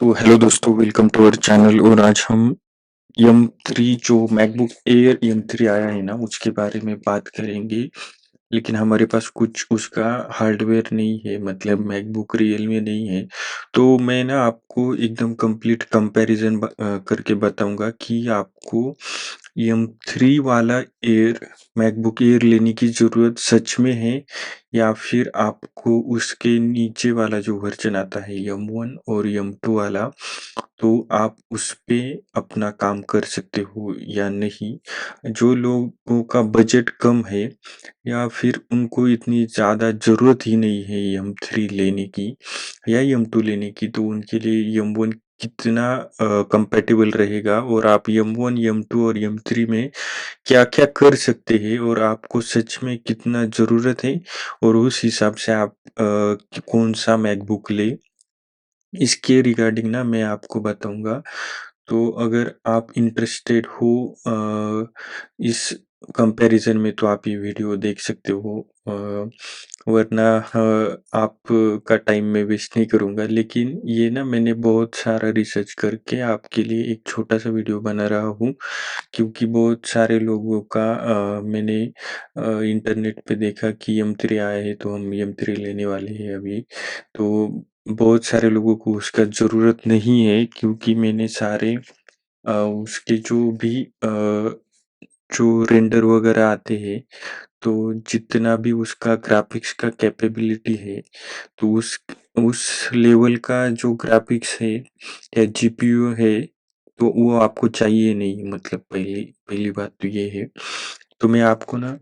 तो हेलो दोस्तों, welcome to our channel. और आज हम एम थ्री जो मैकबुक एयर एम थ्री आया है ना, उसके बारे में बात करेंगे। लेकिन हमारे पास कुछ उसका हार्डवेयर नहीं है, मतलब मैकबुक रियल में नहीं है। तो मैं ना आपको एकदम कंप्लीट कंपैरिजन करके बताऊंगा कि आपको एम थ्री वाला एयर मैकबुक एयर लेने की ज़रूरत सच में है, या फिर आपको उसके नीचे वाला जो वर्जन आता है एम वन और एम टू वाला, तो आप उस पे अपना काम कर सकते हो या नहीं। जो लोगों का बजट कम है या फिर उनको इतनी ज़्यादा ज़रूरत ही नहीं है एम थ्री लेने की या एम टू लेने की, तो उनके लिए एम वन कितना कंपैटिबल रहेगा, और आप एम वन एम टू और एम थ्री में क्या-क्या कर सकते हैं, और आपको सच में कितना ज़रूरत है, और उस हिसाब से आप कौन-सा मैकबुक लें, इसके रिगार्डिंग ना मैं आपको बताऊँगा। तो अगर आप इंटरेस्टेड हो इस कंपैरिजन में, तो आप ये वीडियो देख सकते हो। वरना आपका टाइम मैं वेस्ट नहीं करूँगा। लेकिन ये ना मैंने बहुत सारा रिसर्च करके आपके लिए एक छोटा-सा वीडियो बना रहा हूँ, क्योंकि बहुत सारे लोगों का मैंने इंटरनेट पे देखा कि एम थ्री आया है, तो हम एम थ्री लेने वाले हैं अभी। तो बहुत सारे लोगों को उसका ज़रूरत नहीं है, क्योंकि मैंने सारे उसके जो भी जो रेंडर वगैरह आते हैं, तो जितना भी उसका ग्राफ़िक्स का कैपेबिलिटी है, तो उस लेवल का जो ग्राफ़िक्स है या जीपीयू है, तो वो आपको चाहिए नहीं। मतलब पहली पहली बात तो ये है। तो मैं आपको ना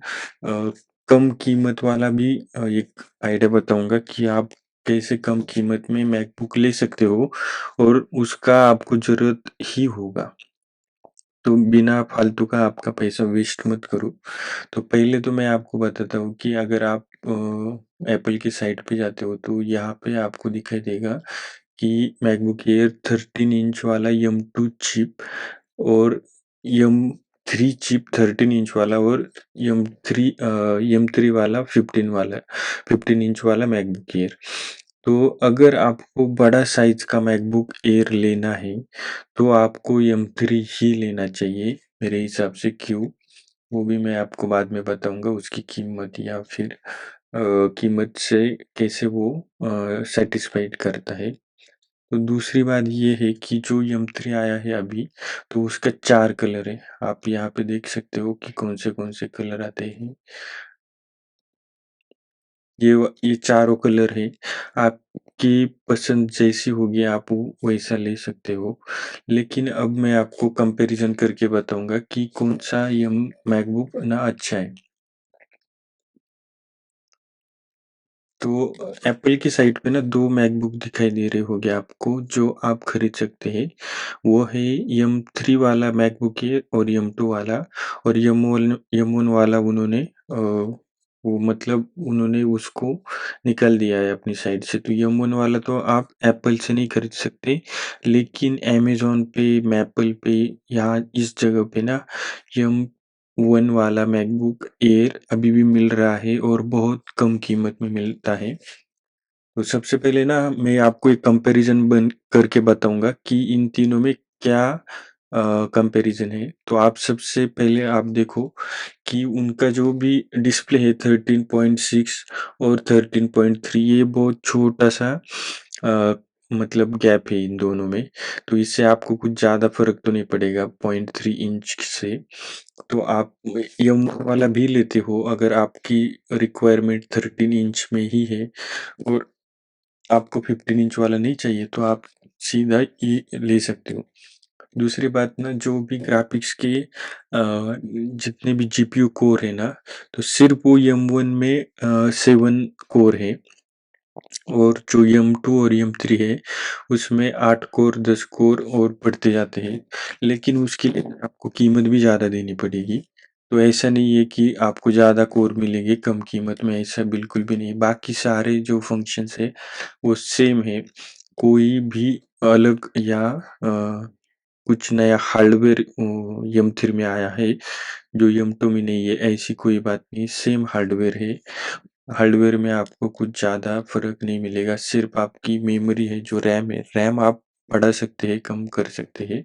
कम कीमत वाला भी एक आइडिया बताऊँगा कि आप कैसे कम कीमत में मैकबुक ले सकते हो, और उसका आपको ज़रूरत ही होगा। तो बिना फालतू का आपका पैसा वेस्ट मत करो। तो पहले तो मैं आपको बताता हूँ कि अगर आप एप्पल की साइट पे जाते हो, तो यहाँ पे आपको दिखाई देगा कि मैकबुक एयर 13 इंच वाला एम टू चिप, और एम थ्री चिप 13 इंच वाला, और एम थ्री वाला 15 इंच वाला मैकबुक एयर। तो अगर आपको बड़ा साइज का मैकबुक एयर लेना है, तो आपको एम थ्री ही लेना चाहिए मेरे हिसाब से। क्यों, वो भी मैं आपको बाद में बताऊंगा, उसकी कीमत या फिर कीमत से कैसे वो सेटिस्फाइड करता है। तो दूसरी बात ये है कि जो एम थ्री आया है अभी, तो उसका 4 कलर है। आप यहाँ पे देख सकते हो कि कौन से कलर आते हैं। ये चारों कलर है। आपकी पसंद जैसी होगी आप वो वैसा ले सकते हो। लेकिन अब मैं आपको कंपैरिजन करके बताऊँगा कि कौन-सा ये मैकबुक ना अच्छा है। तो एप्पल की साइट पे ना 2 मैकबुक दिखाई दे रहे होंगे आपको, जो आप खरीद सकते हैं। वो है एम थ्री वाला मैकबुक एयर और एम टू वाला, और एम वन वाला उन्होंने वो मतलब उन्होंने उसको निकाल दिया है अपनी साइट से। तो एम वन वाला तो आप एप्पल से नहीं खरीद सकते, लेकिन अमेज़न पे, मैपल पे, यहाँ इस जगह पे ना एम वन वाला मैकबुक एयर अभी भी मिल रहा है, और बहुत कम कीमत में मिलता है। तो सबसे पहले ना मैं आपको एक कंपैरिजन बन करके बताऊँगा कि इन तीनों में क्या कंपैरिजन है। तो आप सबसे पहले आप देखो कि उनका जो भी डिस्प्ले है 13.6 और 13.3, ये बहुत छोटा-सा अ, मतलब गैप है इन दोनों में। तो इससे आपको कुछ ज़्यादा फ़र्क तो नहीं पड़ेगा 0.3 इंच से। तो आप एम वाला भी लेते हो अगर आपकी रिक्वायरमेंट 13 इंच में ही है, और आपको 15 इंच वाला नहीं चाहिए, तो आप सीधा ये ले सकते हो। दूसरी बात ना, जो भी ग्राफ़िक्स के जितने भी जीपीयू कोर है ना, तो सिर्फ़ वो एम वन में 7 कोर है, और जो एम टू और एम थ्री है, उसमें 8 कोर, 10 कोर और बढ़ते जाते हैं। लेकिन उसके लिए आपको कीमत भी ज़्यादा देनी पड़ेगी। तो ऐसा नहीं है कि आपको ज़्यादा कोर मिलेंगे कम कीमत में, ऐसा बिल्कुल भी नहीं। बाकी सारे जो फ़ंक्शंस है, वो सेम है। कोई भी अलग या कुछ नया हार्डवेयर एम थ्री में आया है, जो एम टू में नहीं है, ऐसी कोई बात नहीं। सेम हार्डवेयर है। हार्डवेयर में आपको कुछ ज़्यादा फ़र्क नहीं मिलेगा, सिर्फ़ आपकी मेमोरी है, जो रैम है, रैम आप बढ़ा सकते हैं, कम कर सकते हैं,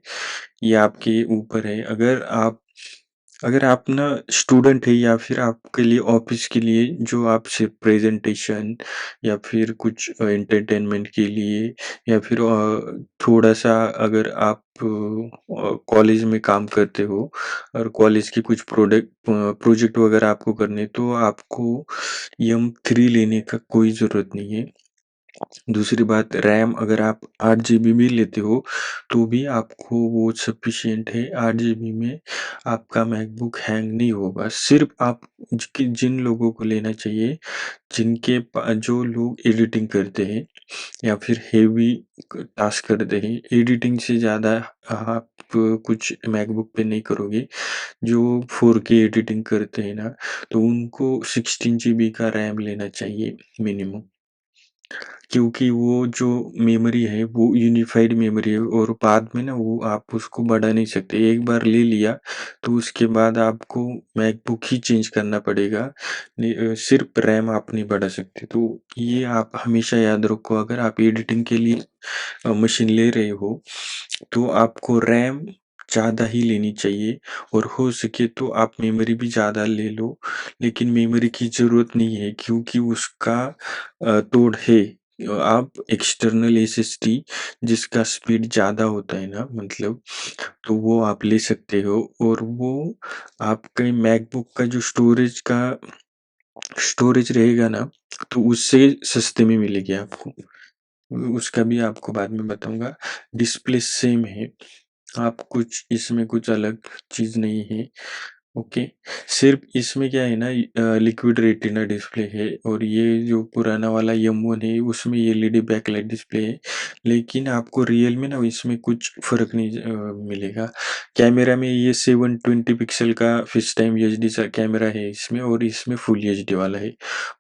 ये आपके ऊपर है। अगर आप ना स्टूडेंट है या फिर आपके लिए ऑफिस के लिए जो आप सिर्फ प्रेजेंटेशन या फिर कुछ एंटरटेनमेंट के लिए या फिर थोड़ा सा अगर आप कॉलेज में काम करते हो और कॉलेज की कुछ प्रोजेक्ट वगैरह आपको करने, तो आपको M3 लेने का कोई ज़रूरत नहीं है। दूसरी बात, रैम अगर आप 8 GB भी लेते हो तो भी आपको वो सफिशिएंट है। 8 GB में आपका मैकबुक हैंग नहीं होगा। सिर्फ आप जिन लोगों को लेना चाहिए, जो लोग एडिटिंग करते हैं या फिर हेवी टास्क करते हैं, एडिटिंग से ज़्यादा आप कुछ मैकबुक पे नहीं करोगे। जो 4K एडिटिंग करते हैं ना, तो उनको 16 GB का रैम लेना चाहिए मिनिमम, क्योंकि वो जो मेमोरी है वो यूनिफाइड मेमोरी है और बाद में ना वो आप उसको बढ़ा नहीं सकते। एक बार ले लिया तो उसके बाद आपको मैकबुक ही चेंज करना पड़ेगा। सिर्फ रैम आप नहीं बढ़ा सकते। तो ये आप हमेशा याद रखो, अगर आप एडिटिंग के लिए मशीन ले रहे हो तो आपको रैम ज़्यादा ही लेनी चाहिए और हो सके तो आप मेमोरी भी ज़्यादा ले लो। लेकिन मेमोरी की ज़रूरत नहीं है क्योंकि उसका तोड़ है। आप एक्सटर्नल एसएसडी जिसका स्पीड ज़्यादा होता है ना, मतलब तो वो आप ले सकते हो और वो आपके मैकबुक का जो स्टोरेज रहेगा ना, तो उससे सस्ते में मिलेगी आपको। उसका भी आपको बाद में बताऊँगा। डिस्प्ले सेम है, आप कुछ इसमें कुछ अलग चीज़ नहीं है। ओके, सिर्फ इसमें क्या है ना, लिक्विड रेटिना डिस्प्ले है और ये जो पुराना वाला M1 है उसमें एलईडी बैकलाइट डिस्प्ले है। लेकिन आपको रियल में ना इसमें कुछ फ़र्क नहीं मिलेगा। कैमरा में ये 720 पिक्सल का फेस टाइम एचडी सा कैमरा है इसमें और इसमें फुल एचडी वाला है,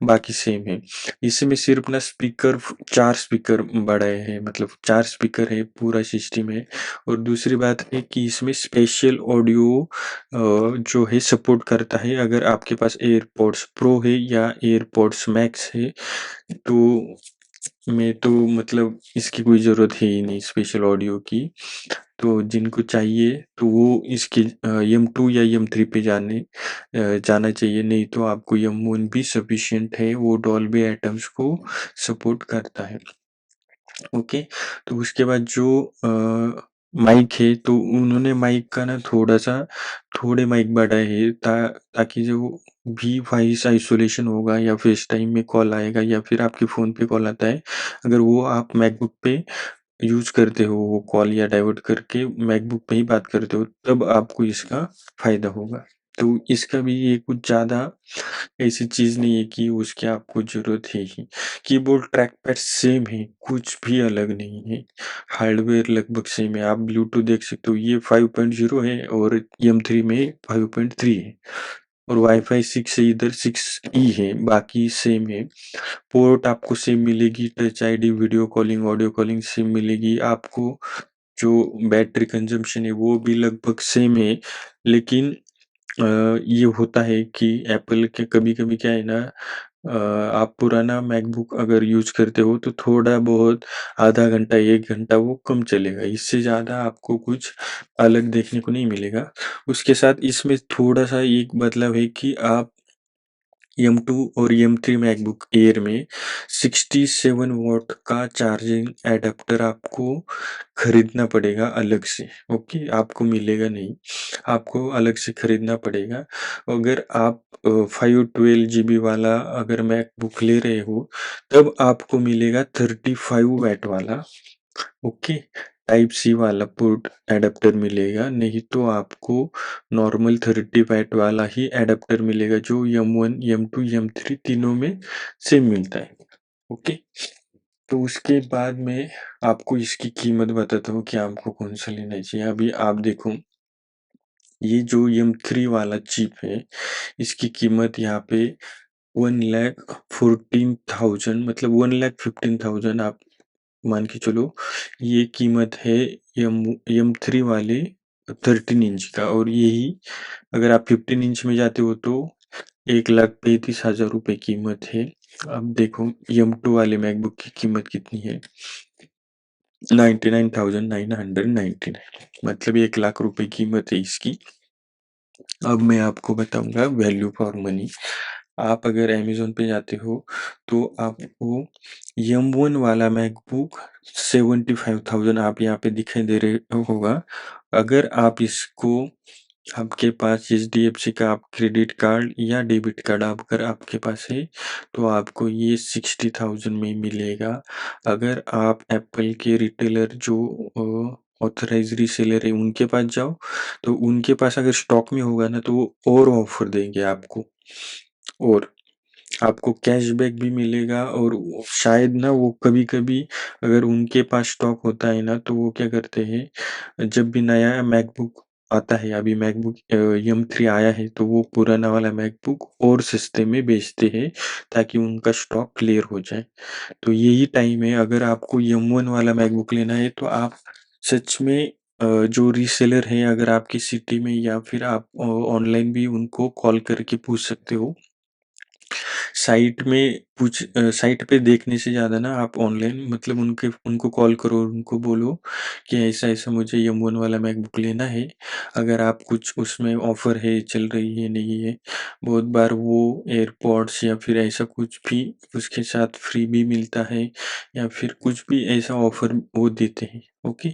बाकी सेम है। इसमें सिर्फ ना 4 स्पीकर बढ़ाए हैं, मतलब 4 स्पीकर है पूरा सिस्टम है। और दूसरी बात है कि इसमें स्पेशल ऑडियो जो है सपोर्ट करता है। अगर आपके पास एयरपॉड्स प्रो है या एयरपॉड्स मैक्स है तो मतलब इसकी कोई ज़रूरत है ही नहीं स्पेशल ऑडियो की। तो जिनको चाहिए तो वो इसके M2 या M3 पे जाना चाहिए, नहीं तो आपको M1 भी सफिशिएंट है, वो डॉल्बी एटम्स को सपोर्ट करता है। ओके, तो उसके बाद जो माइक है तो उन्होंने माइक का ना थोड़े माइक बढ़ाए हैं ताकि जो भी वॉइस आइसोलेशन होगा या फेस टाइम में कॉल आएगा या फिर आपके फ़ोन पे कॉल आता है, अगर वो आप मैकबुक पे यूज़ करते हो, वो कॉल या डाइवर्ट करके मैकबुक पे ही बात करते हो, तब आपको इसका फ़ायदा होगा। तो इसका भी ये कुछ ज़्यादा ऐसी चीज़ नहीं है कि उसकी आपको ज़रूरत है ही। कीबोर्ड ट्रैकपैड सेम है, कुछ भी अलग नहीं है। हार्डवेयर लगभग सेम है। आप ब्लूटूथ देख सकते हो, ये 5.0 है और M3 में 5.3 है और वाईफ़ाई 6 है, इधर 6E है, बाकी सेम है। पोर्ट आपको सेम मिलेगी, touch ID, video calling, audio calling same मिलेगी। आपको जो बैटरी कंजम्पशन है वो भी लगभग सेम है। लेकिन ये होता है कि एप्पल के कभी-कभी क्या है ना, आप पुराना मैकबुक अगर यूज़ करते हो तो थोड़ा बहुत आधा घंटा, 1 घंटा वो कम चलेगा। इससे ज़्यादा आपको कुछ अलग देखने को नहीं मिलेगा। उसके साथ इसमें थोड़ा-सा एक बदलाव है कि आप M2 और M3 मैकबुक एयर में 67 वॉट का चार्जिंग एडाप्टर आपको खरीदना पड़ेगा अलग से। ओके, आपको मिलेगा नहीं, आपको अलग से खरीदना पड़ेगा। अगर आप 512 GB वाला अगर मैकबुक ले रहे हो तब आपको मिलेगा 35 वैट वाला। ओके, टाइप सी वाला पोर्ट एडाप्टर मिलेगा, नहीं तो आपको नॉर्मल 30 वैट वाला ही एडाप्टर मिलेगा जो M1, M2, M3 तीनों में सेम मिलता है। ओके, तो उसके बाद में आपको इसकी कीमत बताता हूँ कि आपको कौन सा लेना चाहिए। अभी आप देखो, ये जो M3 वाला चिप है इसकी कीमत यहाँ पे 1,14,000, मतलब 1,15,000 आप मान के चलो। ये कीमत है M3 वाले 13 इंच का, और यही अगर आप 15 इंच में जाते हो तो 1,35,000 रुपये कीमत है। अब देखो M2 वाले मैकबुक की कीमत कितनी है। 99,999 मतलब 1 लाख रुपए कीमत है इसकी। अब मैं आपको बताऊंगा वैल्यू फॉर मनी। आप अगर अमेजोन पे जाते हो तो आपको M1 वाला मैकबुक 75,000 आप यहाँ पे दिखाई दे रहे होगा। अगर आप इसको आपके पास HDFC का आप क्रेडिट कार्ड या डेबिट कार्ड अगर आपके पास है तो आपको ये 60,000 में मिलेगा। अगर आप एप्पल के रिटेलर जो ऑथराइज रीसेलर है उनके पास जाओ तो उनके पास अगर स्टॉक में होगा ना तो वो और ऑफर देंगे आपको, और आपको कैशबैक भी मिलेगा। और शायद ना वो कभी कभी अगर उनके पास स्टॉक होता है ना तो वो क्या करते हैं, जब भी नया मैकबुक आता है, अभी मैकबुक M3 आया है तो वो पुराना वाला मैकबुक और सस्ते में बेचते हैं ताकि उनका स्टॉक क्लियर हो जाए। तो यही टाइम है, अगर आपको M1 वाला मैकबुक लेना है तो आप सच में जो रीसेलर है अगर आपकी सिटी में, या फिर आप ऑनलाइन भी उनको कॉल करके पूछ सकते हो। साइट पे देखने से ज़्यादा ना आप ऑनलाइन मतलब उनको कॉल करो और उनको बोलो कि ऐसा-ऐसा मुझे M1 वाला मैकबुक लेना है। अगर आप कुछ उसमें ऑफ़र है, चल रही है, नहीं है। बहुत बार वो एयरपॉड्स या फिर ऐसा कुछ भी उसके साथ फ्री भी मिलता है, या फिर कुछ भी ऐसा ऑफ़र वो देते हैं। ओके?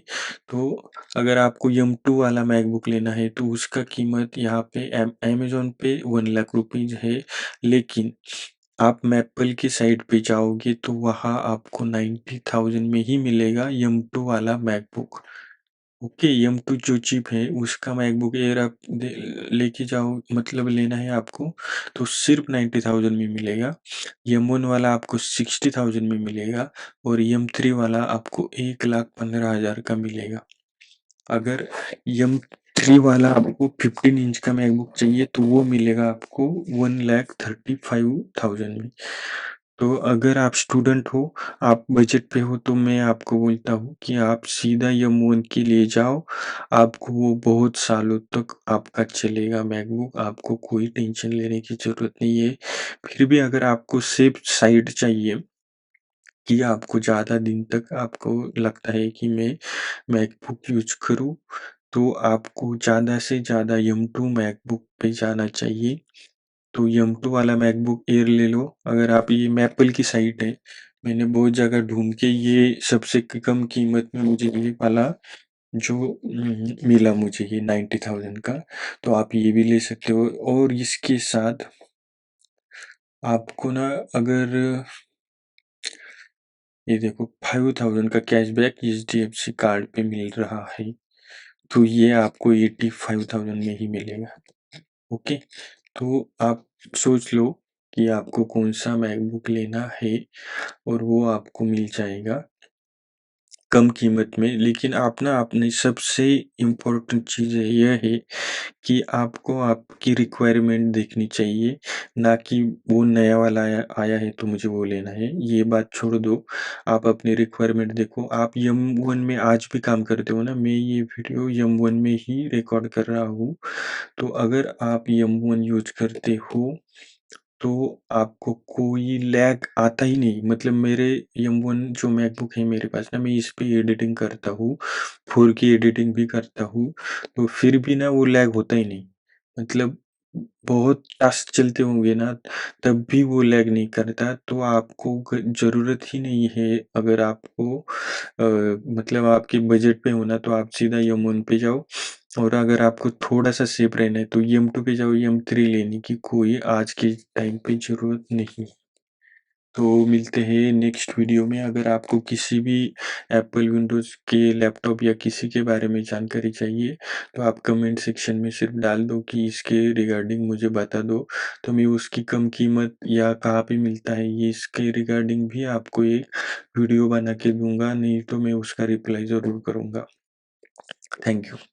तो अगर आपको M2 वाला मैकबुक लेना है तो उसका कीमत यहाँ पे अमेज़न पे 1 लाख रुपीज़ है। लेकिन आप मैप्पल की साइट पे जाओगे तो वहाँ आपको 90,000 में ही मिलेगा M2 वाला मैकबुक। ओके, M2 जो चिप है उसका मैकबुक एयर आप लेके जाओ, मतलब लेना है आपको तो सिर्फ 90,000 में मिलेगा। M1 वाला आपको 60,000 में मिलेगा और M3 वाला आपको 1,15,000 का मिलेगा। अगर M3 वाला आपको 15 इंच का मैकबुक चाहिए तो वो मिलेगा आपको 1,35,000 में। तो अगर आप स्टूडेंट हो, आप बजट पे हो, तो मैं आपको बोलता हूँ कि आप सीधा M1 के लिए जाओ। आपको वो बहुत सालों तक आपका चलेगा मैकबुक, आपको कोई टेंशन लेने की ज़रूरत नहीं है। फिर भी अगर आपको सेफ साइड चाहिए कि आपको ज़्यादा दिन तक आपको लगता है कि मैं मैकबुक यूज़ करूँ, तो आपको ज़्यादा से ज़्यादा M2 मैकबुक पे जाना चाहिए। तो M2 वाला मैकबुक एयर ले लो। अगर आप ये मैपल की साइट है, मैंने बहुत जगह ढूँढ के ये सबसे कम कीमत में मुझे ये वाला जो मिला मुझे ये 90,000 का, तो आप ये भी ले सकते हो। और इसके साथ आपको ना अगर ये देखो 5,000 का कैशबैक HDFC कार्ड पे मिल रहा है, तो ये आपको 85,000 में ही मिलेगा। ओके, तो आप सोच लो कि आपको कौन सा मैकबुक लेना है और वो आपको मिल जाएगा कम कीमत में। लेकिन आप ना अपनी सबसे इम्पोर्टेंट चीज़ है यह है कि आपको आपकी रिक्वायरमेंट देखनी चाहिए, ना कि वो नया वाला आया है तो मुझे वो लेना है, ये बात छोड़ दो। आप अपनी रिक्वायरमेंट देखो। आप M1 में आज भी काम करते हो ना, मैं ये वीडियो M1 में ही रिकॉर्ड कर रहा हूँ। तो अगर आप M1 यूज करते हो तो आपको कोई लैग आता ही नहीं। मतलब मेरे M1 जो मैकबुक है मेरे पास ना, मैं इस पे एडिटिंग करता हूँ, 4K एडिटिंग भी करता हूँ, तो फिर भी ना वो लैग होता ही नहीं। मतलब बहुत टास्क चलते होंगे ना, तब भी वो लैग नहीं करता। तो आपको ज़रूरत ही नहीं है, अगर आपको मतलब आपके बजट पे होना तो आप सीधा M1 पे जाओ। और अगर आपको थोड़ा-सा सेफ रहना है तो M2 पे जाओ, M3 लेने की कोई आज के टाइम पे ज़रूरत नहीं। तो मिलते हैं नेक्स्ट वीडियो में। अगर आपको किसी भी एप्पल विंडोज़ के लैपटॉप या किसी के बारे में जानकारी चाहिए, तो आप कमेंट सेक्शन में सिर्फ डाल दो कि इसके रिगार्डिंग मुझे बता दो, तो मैं उसकी कम कीमत या कहाँ पे मिलता है ये इसके रिगार्डिंग भी आपको एक वीडियो बना के दूँगा, नहीं तो मैं उसका रिप्लाई ज़रूर करूँगा। Thank you.